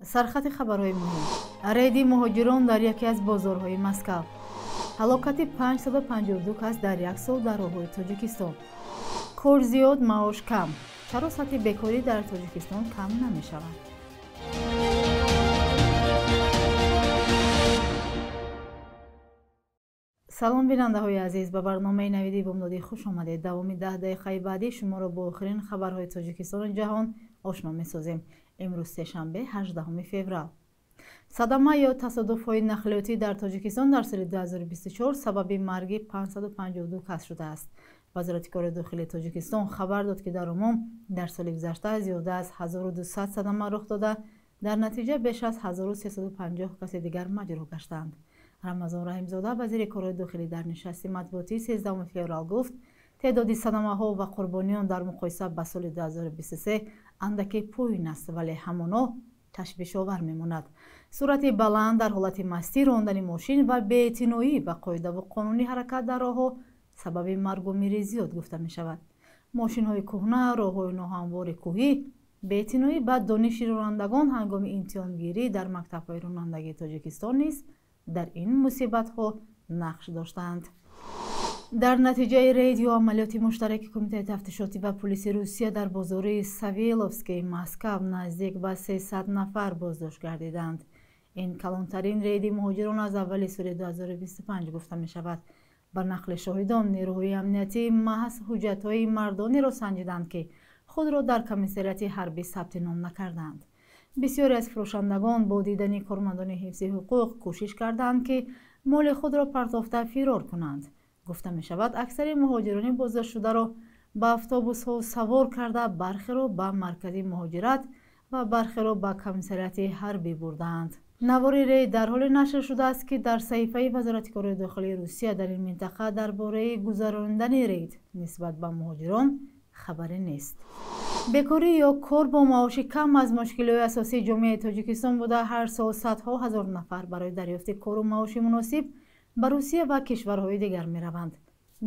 سرخط خبرهای مهم. ریدی مهاجران در یکی از بازارهای مسکو. هلاکت 552 کس در یک سال در راههای تاجیکستان. کار زیاد، معاش کم. چرا سطح بیکاری در تاجیکستان کم نمی شود؟ سلام بیننده های عزیز، به برنامه نویدی بامدادی خوش آمدید. دوامی 10 دقیقه بعدی شما را با آخرین خبرهای تاجیکستان جهان آشنا می سازیم. امروز سه‌شنبه 18 فوریه. صدمه یا تصادف‌های نقلیاتی در تاجیکستان در سال 2024 سبب مرگ 552 کس شده است. وزارت کار داخلی تاجیکستان خبر داد که در عموم در سال گذشته زیاده از 1200 صدمه رخ داده، در نتیجه بیش از 1350 کس دیگر مجروح گشتند. رمضان رحیم‌زاده وزیر کار داخلی در نشست مطبوعاتی 13 فوریه گفت تعداد صدمه‌ها و قربانیان در مقایسه با سال 2023 اندکی پایین است، ولی همانا تشویش‌آور می‌ماند. سرعت بلند در حالت مستی راندن ماشین و بی‌اعتنایی به قاعده و قانون حرکت در راه‌ها سبب مرگ و میر زیاد گفته می‌شود. ماشین‌های کهنه، راه‌های ناهموار کوهی، بی‌اعتنایی به دانش رانندگان هنگام امتحانگیری در مکتب‌های رانندگی تاجیکستان نیز در این مصیبت‌ها نقش داشتند. در نتیجه رید یا عملیات مشترک کمیته تفتیشاتی و پلیس روسیه در بازار ساویلوفسکی مسکو نزدیک به 300 نفر بازداشت گردیدند. این کلانترین رید مهاجران از اول سال 2025 گفته می شود. بر نقل شاهدان نیروهای امنیتی محض حجت‌های مردانی را سنجیدند که خود را در کمیساریات حربی ثبت نام نکردند. بسیاری از فروشندگان با دیدن کارمندان حفظ حقوق کوشش کردند که مال خود را پرتافته فرار کنند. گفته می شود اکثر مهاجران بازداشت شده را به اتوبوس ها سوار کرده برخی را به مرکز مهاجرت و برخی را به کمیساریات حربی بردند. نواری ری در حال نشر شده است که در صحیفه وزارت کار داخلی روسیه در این منطقه درباره گذراندن رید نسبت به مهاجران خبری نیست. بیکاری یا کار با معاش کم از مشکلات اساسی جامعه تاجیکستان بوده. هر سال صدها هزار نفر برای دریافت کار و معاش مناسب به روسیه و کشورهای دیگر می روند.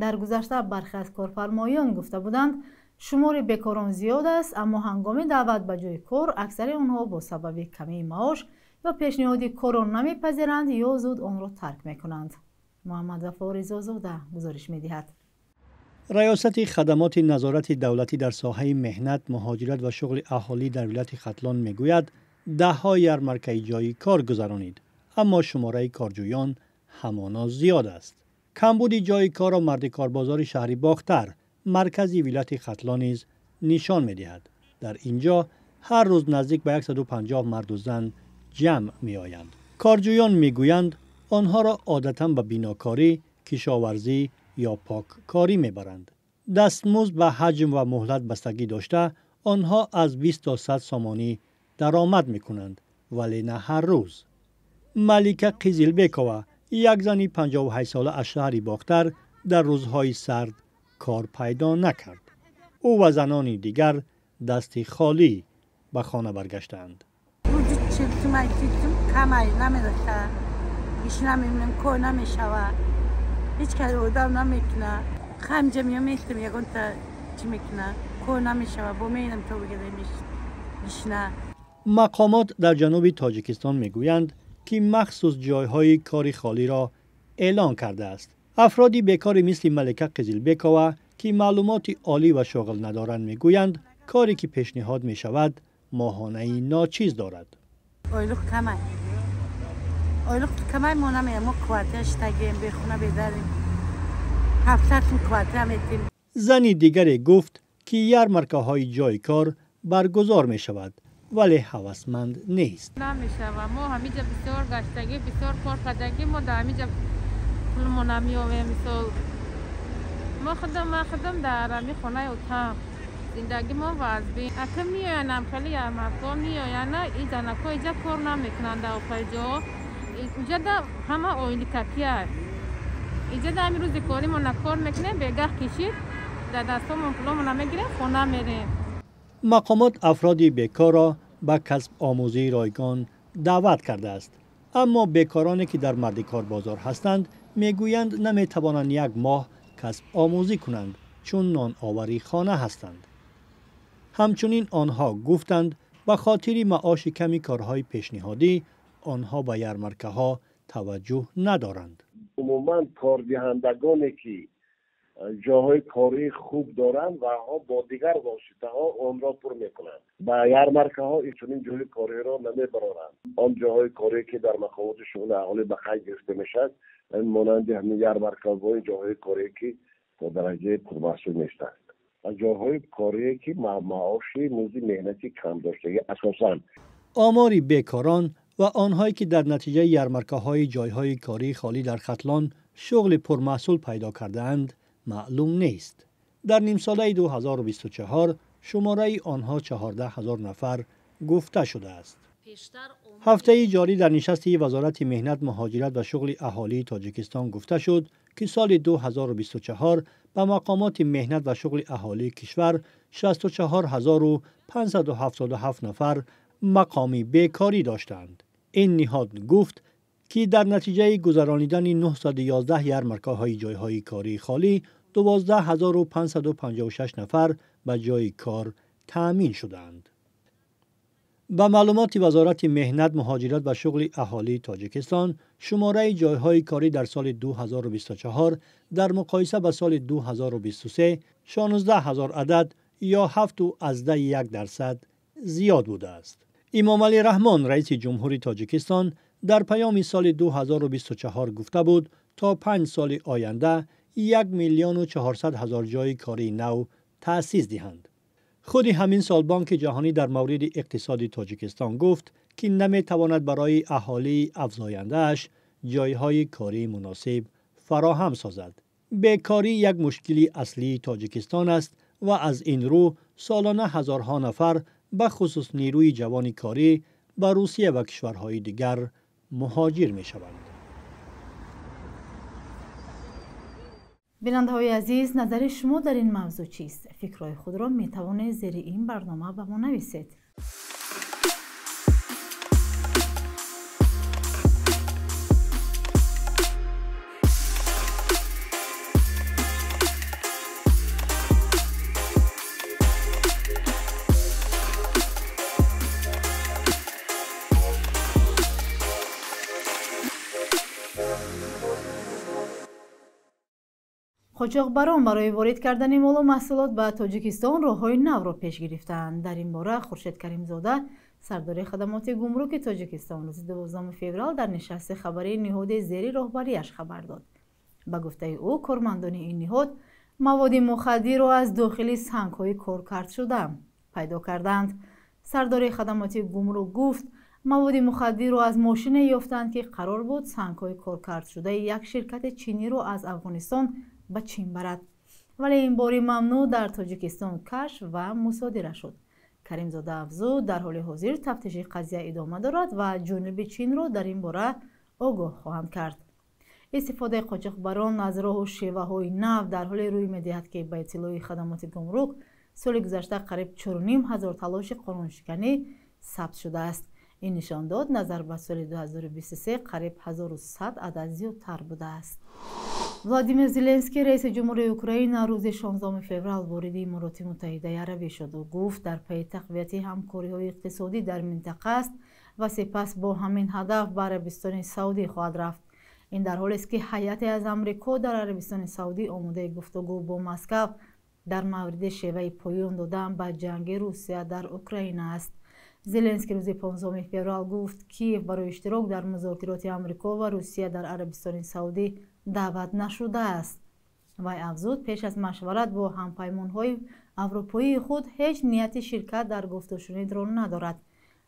در گذشته برخی از کارفرمایان گفته بودند شمار بیکاران زیاد است، اما هنگام دعوت به جای کار اکثر آنها با سبب کمی معاش یا پیشنهاد کار را نمیپذیرند یا زود آن را ترک می کنند. محمد وفا رضازاده گزارش می دهد. ریاست خدمات نظارت دولتی در ساحه مهنت، مهاجرت و شغل اهالی در ولایت ختلان میگوید ده‌ها یارمارکه جای کار گذرانید، اما شماره کارجویان همانا زیاد است. کمبود جای کار و مرد کاربازار شهری باختر مرکزی ولایت ختلان نیز نشان می‌دهد. در اینجا هر روز نزدیک به 150 مرد و زن جمع می‌آیند. کارجویان میگویند آنها را عادتاً به بیناکاری، کشاورزی یا پاککاری میبرند. دستمزد به حجم و مهلت بستگی داشته آنها از 20 تا 100 سامانی درآمد میکنند، ولی نه هر روز. ملیکه قیزیلبکووا یک زنی 58 ساله از شهری باختر در روزهای سرد کار پیدا نکرد. او و زنانی دیگر دستی خالی به خانه برگشتند. هیچ کاری آدم نمیکنه. خمجه میتونم یکون تا چی میکنه کار نمیشه با میرم تو بگیرم مقامات در جنوب تاجیکستان میگویند که مخصوص جایهای کاری خالی را اعلان کرده است. افرادی بیکاری مثل ملیکه قیزیلبکووا که معلومات عالی و شغل ندارند میگویند کاری که پیشنهاد میشود ماهانه ناچیز دارد. اویلوک کمای ما نمیره، ما کوارترش تگیم بخونه بیداریم. هفته‌تون کوارتر میتیم. زنی دیگری گفت که یارمارکه های جای کار برگزار می شود، ولی هوسمند نیست. نمیشه و ما همینجا بسیار گشتگی، بسیار کار کردگی، ما در همینجا پولمون نمی‌آویم. مثال ما خودم در همین خانه اتاق زندگی ما وضعی. اگه میایم خیلی یارمارکه میایم، این زنک‌ها اینجا کار نمیکنند در آخرجا. اینجا دا همه آیلی کپیه. اینجا دا همین روز کاری ما نکار میکنه، بگاه کشید در دستامون پولمون نمیگیره، خونه میریم. مقامات افرادی بیکار را به کسب آموزی رایگان دعوت کرده است، اما بیکارانی که در مرد کار بازار هستند میگویند نمیتوانند یک ماه کسب آموزی کنند چون نان آوری خانه هستند. همچنین آنها گفتند به خاطر معاش کمی کارهای پیشنهادی آنها به یارمارکه‌ها توجه ندارند. عموما کاردهندگانی که جاهای کاری خوب دارند و ها با دیگر واسطه ها آن را پر میکنند. با یارمارکه ها این جای کاری را نمیبرند. آن جاهای کاری که در مقامات شغل اهالی به خرج گرفته میشد، مانند همین یارمارکه های جاهای کاری که تا درجه پرمحصول نیستند. جاهای کاری که معاش موزی مهنتی کم داشته اساساً. آمار بیکاران و آنهایی که در نتیجه یارمارکه‌های جایهای کاری خالی در ختلان شغل پرمحصول پیدا کرده‌اند معلوم نیست. در نیم ساله 2024 شماره آنها 14,000 نفر گفته شده است. هفته جاری در نشست وزارت مهنت، مهاجرت و شغل اهالی تاجیکستان گفته شد که سال 2024 به مقامات مهنت و شغل اهالی کشور 64,577 نفر مقامی بیکاری داشتند. این نهاد گفت که در نتیجه گذرانیدن 911 یارمارکه‌های جایهای کاری خالی 12,556 نفر به جای کار تأمین شدند. به معلومات وزارت مهنت، مهاجرت و شغل اهالی تاجیکستان، شماره جایهای کاری در سال 2024 در مقایسه با سال 2023 16,000 عدد یا 7.1% زیاد بوده است. امام علی رحمان رئیس جمهوری تاجیکستان در پیام سال 2024 گفته بود تا 5 سال آینده 1,400,000 جای کاری نو تأسیس دهند. خود همین سال بانک جهانی در مورد اقتصاد تاجیکستان گفت که نمیتواند برای اهالی افزاینده‌اش جایهای کاری مناسب فراهم سازد. بیکاری یک مشکلی اصلی تاجیکستان است و از این رو سالانه هزارها نفر به خصوص نیروی جوان کاری به روسیه و کشورهای دیگر مهاجر می شوند. بیننده های عزیز، نظر شما در این موضوع چیست؟ فکرهای خود را می توانید زیر این برنامه به ما نویسید. قاچاقبران برای وارد کردن مال و محصولات به تاجیکستان راه‌های نو را پیش گرفتند. در این باره خورشید کریمزاده، سردار خدمات گمرک تاجیکستان، روز 12 فوریه در نشست خبری نهاد زیر راهبری‌اش خبر داد. به گفته او، کارمندان این نهاد مواد مخدر را از داخل سنگ‌های کارکرد شده پیدا کردند. سردار خدمات گمرک گفت مواد مخدر را از ماشین یافتند که قرار بود سنگ‌های کارکرد شده یک شرکت چینی را از افغانستان به چین برد، ولی این باری ممنوع در تاجیکستان کشف و مصادره شد. کریمزاده افزود در حال حاضر تفتیش قضیه ادامه دارد و جانب چین را در این باره آگاه خواهند کرد. استفاده قاچاقبران از راه و شیوه های نو در حال روی می‌دهد که به اطلاع خدمات گمرک سال گذشته قریب 4,500 تلاش قانونشکنی ثبت شده است. این نشان داد نظر به سال 2023 قریب 1100 عدد زیادتر بوده است. ولادیمیر زلنسکی رئیس جمهوری اوکراین روز 16 فوریه وارد امارات متحده عربی شد و گفت در پی تقویت همکاری‌های اقتصادی در منطقه است و سپس با همین هدف به عربستان سعودی خواهد رفت. این در حالی است که هیئت از آمریکا در عربستان سعودی آماده گفتگو با مسکو در مورد شیوه پایان دادن به جنگ روسیه در اوکراین است. زلنسکی روز 15 فوریه گفت کیف برای اشتراک در مذاکرات آمریکا و روسیه در عربستان سعودی دعوت نشده است. وی افزود پیش از مشورت با همپیمان‌های اروپایی خود هیچ نیت شرکت در گفت و شنید را ندارد.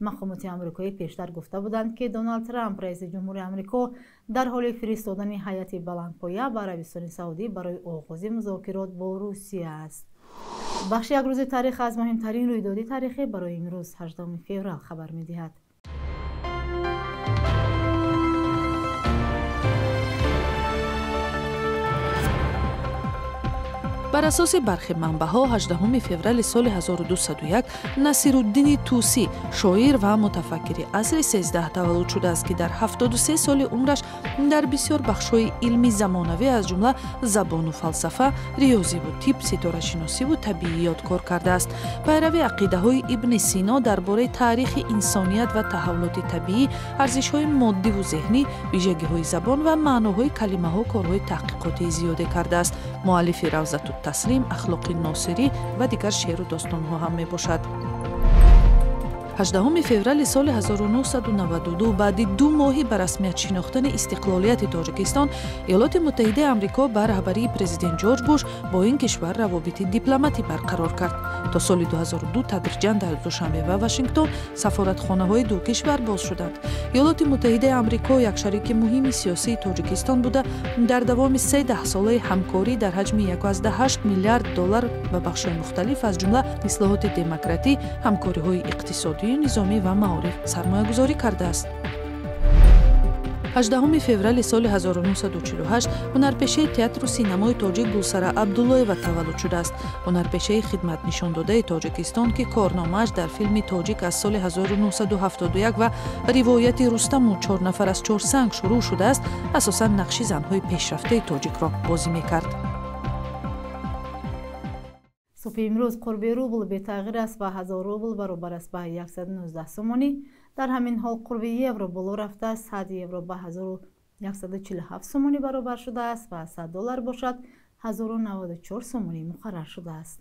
مقامات آمریکایی پیشتر گفته بودند که دونالد ترامپ رئیس جمهور آمریکا در حال فرستادن هیئت بلندپایه به عربستان سعودی برای آغاز مذاکرات با روسیه است. بخش یک روز تاریخ از مهمترین رویداد تاریخی برای امروز 18 فوریه خبر می‌دهد. бар асоси бархи манбаъҳо 18 феврали соли 1201 Насируддини Туси, шоир ва мутафаккири асри 13 таваллуд шудааст, ки дар 73 соли умраш дар бисёр бахшҳои илми замонавӣ аз ҷумла забону фалсафа, риёзиву тиб, ситорашиносиву табииёт кор кардааст. пайрави ақидаҳои Ибни Сино дар бораи таърихи инсоният ва таҳаввулоти табиӣ, арзишҳои моддиву зеҳнӣ, вижагиҳои забон ва маъноҳои калимаҳо корҳои таҳқиқотии зиёде кардааст. муаллифи Равзату Таслим, Ахлоқи Носирӣ ва дигар шеъру достонҳо ҳам мебошад. 18 феврали соли 1992 баъди 2 моҳи ба расмият шинохтани истиқлолияти Тоҷикистон, Иёлоти Муттаҳидаи Амрико ба раҳбарии президент Ҷорҷ Буш бо ин кишвар равобити дипломатӣ барқарор кард. то соли 2002 тадриҷан дар Душанбе ва Вашингтон сафоратхонаҳои ду кишвар боз шуданд. Иёлоти Муттаҳидаи Амрико як шарики муҳими сиёсии Тоҷикистон буда, дар давоми 13 солаи ҳамкорӣ дар ҳаҷми $1.8 миллиард ба бахшҳои мухталиф аз ҷумла ислоҳоти демократӣ, ҳамкориҳои иқтисодӣ, низомӣ ва маориф сармоягузорӣ кардааст. 18 феврали соли 1948 ҳунарпешаи театру синамои тоҷик Гулсара Абдуллоева таваллуд шудааст. ҳунарпешаи хидматнишондодаи Тоҷикистон, ки корномааш дар филми Тоҷик аз соли 1971 ва ривояти Рустаму 4 нафар аз 4 санг шурӯъ шудааст, асосан нақши занҳои пешрафтаи тоҷикро бозӣ мекард. субҳи имрӯз қурби рубл бетағйир аст ва 1000 рубл баробар аст ба 119 сомонӣ. дар ҳамин ҳол қурби евро боло рафта 100 евро ба 1147 сомонӣ баробар шудааст ва $100 бошад 1094 сомонӣ муқаррар шудааст.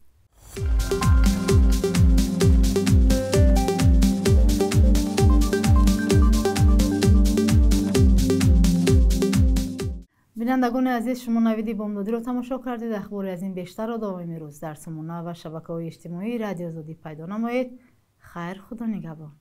бинандагони азиз, шумо навиди бомдодиро тамошо кардед. ахбори аз ин бештарро давоми рӯз дар сомона ва шабакаҳои иҷтимоӣ Радио Озодӣ пайдо намоед. хайр, худо нигаҳбон.